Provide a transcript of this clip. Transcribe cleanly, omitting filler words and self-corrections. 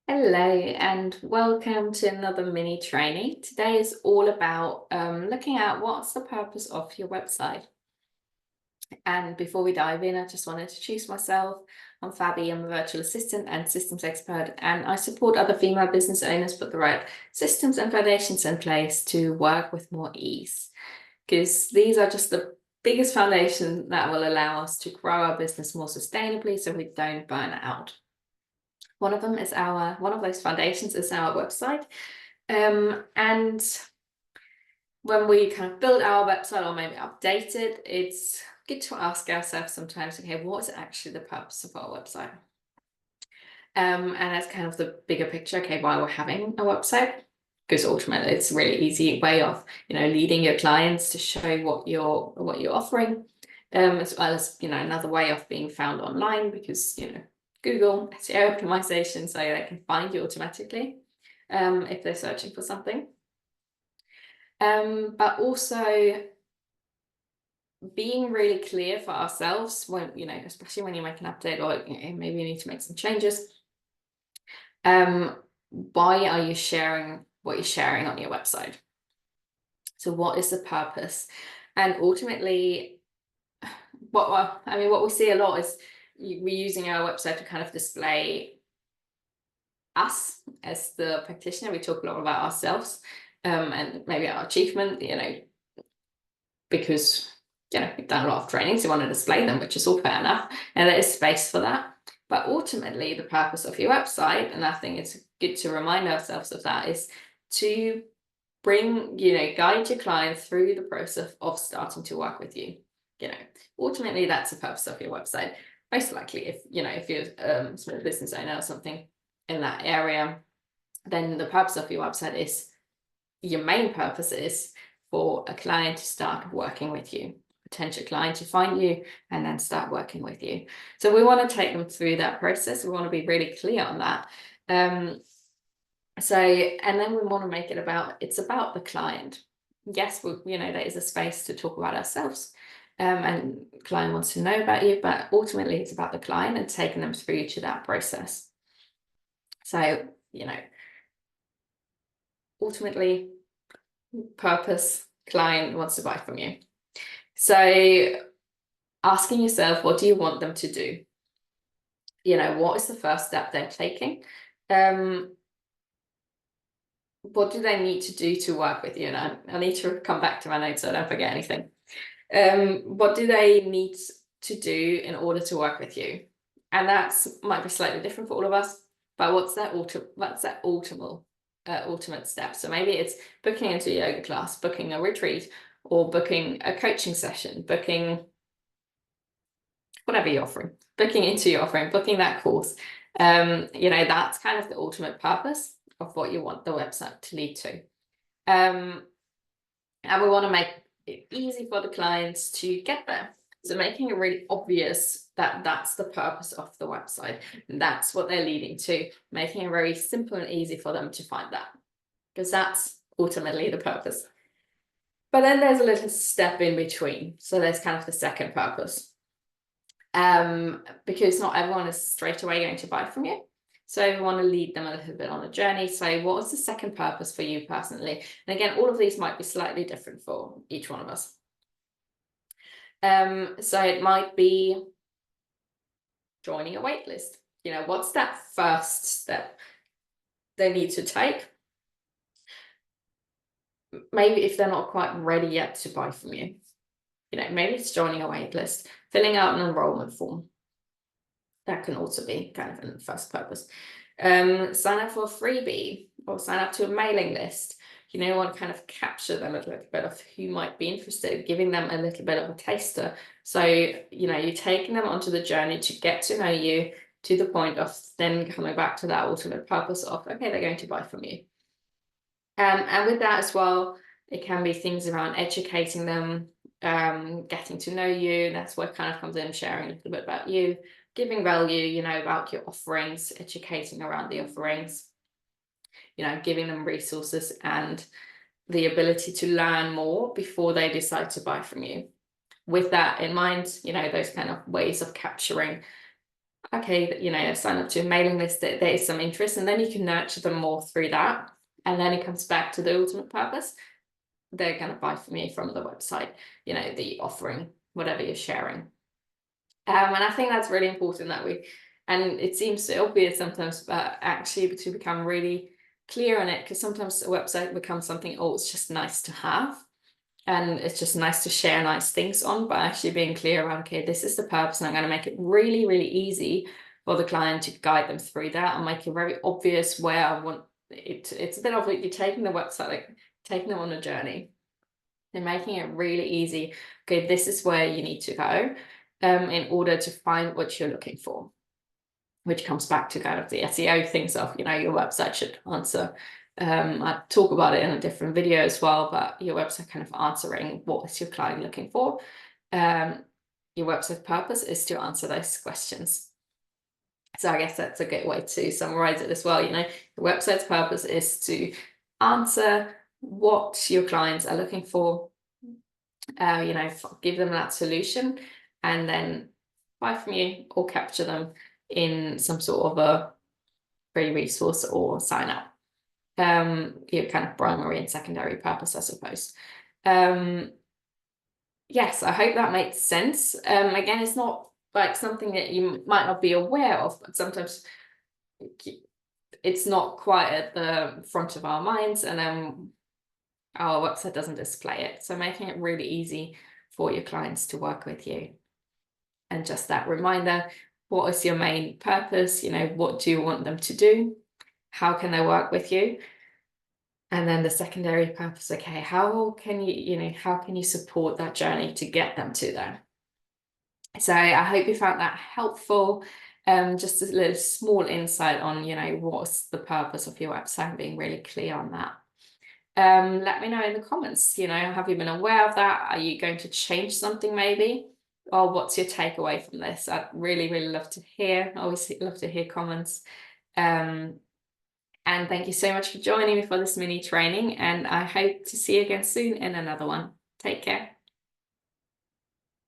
Hello and welcome to another mini training. Today is all about looking at what's the purpose of your website. And before we dive in, I just wanted to introduce myself. I'm Fabi, I'm a virtual assistant and systems expert, and I support other female business owners put the right systems and foundations in place to work with more ease. Because these are just the biggest foundation that will allow us to grow our business more sustainably so we don't burn out. One of those foundations is our website. And when we kind of build our website or maybe update it, it's good to ask ourselves sometimes, okay, what is actually the purpose of our website? And that's kind of the bigger picture, okay, why we're having a website. Because ultimately it's a really easy way of, leading your clients to show what you're offering, as well as, another way of being found online because, Google SEO optimization, so they can find you automatically if they're searching for something. But also being really clear for ourselves when, especially when you make an update or maybe you need to make some changes. Why are you sharing what you're sharing on your website? So what is the purpose? And ultimately, what we see a lot is we're using our website to kind of display us as the practitioner. We talk a lot about ourselves and maybe our achievement, because we've done a lot of trainings, we want to display them, which is all fair enough, and there is space for that. But ultimately, the purpose of your website, and I think it's good to remind ourselves of that, is to guide your client through the process of starting to work with you. Ultimately, that's the purpose of your website. Most likely, if you're a small business owner or something in that area, then the purpose of your website is, your main purpose is for a client to start working with you, potential client to find you and then start working with you. So we want to take them through that process. We want to be really clear on that. And then we want to make it it's about the client. Yes, there is a space to talk about ourselves, and the client wants to know about you, but ultimately it's about the client and taking them through to that process. So, ultimately, purpose, client wants to buy from you. So asking yourself, what do you want them to do? What is the first step they're taking? What do they need to do to work with you? And I need to come back to my notes so I don't forget anything. What do they need to do in order to work with you? And might be slightly different for all of us, but what's that ultimate step? So maybe it's booking into a yoga class, booking a retreat, or booking a coaching session, booking whatever you're offering, booking into your offering, booking that course. That's kind of the ultimate purpose of what you want the website to lead to. And we want to make it easy for the clients to get there. So making it really obvious that that's the purpose of the website. That's what they're leading to, making it very simple and easy for them to find that, because that's ultimately the purpose. But then there's a little step in between. So there's kind of the second purpose. Because not everyone is straight away going to buy from you. So we want to lead them a little bit on a journey. So what was the second purpose for you personally? And again, all of these might be slightly different for each one of us. So it might be joining a waitlist. What's that first step they need to take? Maybe if they're not quite ready yet to buy from you, maybe it's joining a waitlist, filling out an enrollment form. That can also be kind of a first purpose. Sign up for a freebie or sign up to a mailing list. Want to kind of capture them a little bit of who might be interested, giving them a little bit of a taster. So, you're taking them onto the journey to get to know you, to the point of then coming back to that ultimate purpose of, okay, they're going to buy from you. And with that as well, it can be things around educating them, getting to know you. That's where kind of comes in, sharing a little bit about you, giving value, about your offerings, educating around the offerings, giving them resources and the ability to learn more before they decide to buy from you. With that in mind, those kind of ways of capturing okay, you know, sign up to a mailing list, that there is some interest, and then you can nurture them more through that. And then it comes back to the ultimate purpose. They're going to buy from you from the website, you know, the offering, whatever you're sharing. And I think that's really important that and it seems so obvious sometimes, but actually to become really clear on it, because sometimes a website becomes something, oh, it's just nice to have. And it's just nice to share nice things on, but actually being clear around, okay, this is the purpose, and I'm going to make it really, really easy for the client to guide them through that and make it very obvious where I want it. It's a bit of like you're taking the website, like taking them on a journey. They're making it really easy. Okay, this is where you need to go in order to find what you're looking for, which comes back to kind of the SEO things of, you know, your website should answer. I talk about it in a different video as well, but your website kind of answering what is your client looking for. Your website purpose is to answer those questions. So I guess that's a good way to summarize it as well. You know, the website's purpose is to answer what your clients are looking for, you know, give them that solution, and then buy from you or capture them in some sort of a free resource or sign up. Your kind of primary and secondary purpose, I suppose. Yes, I hope that makes sense. Again, it's not like something that you might not be aware of, but sometimes it's not quite at the front of our minds, and then our website doesn't display it. So making it really easy for your clients to work with you. And just that reminder, what is your main purpose? You know, what do you want them to do? How can they work with you? And then the secondary purpose, okay, how can how can you support that journey to get them to there? So I hope you found that helpful. Just a little small insight on, you know, what's the purpose of your website, being really clear on that. Let me know in the comments, you know, have you been aware of that? Are you going to change something maybe? Or what's your takeaway from this? I'd really, really love to hear. I always love to hear comments. And thank you so much for joining me for this mini training, and I hope to see you again soon in another one. Take care.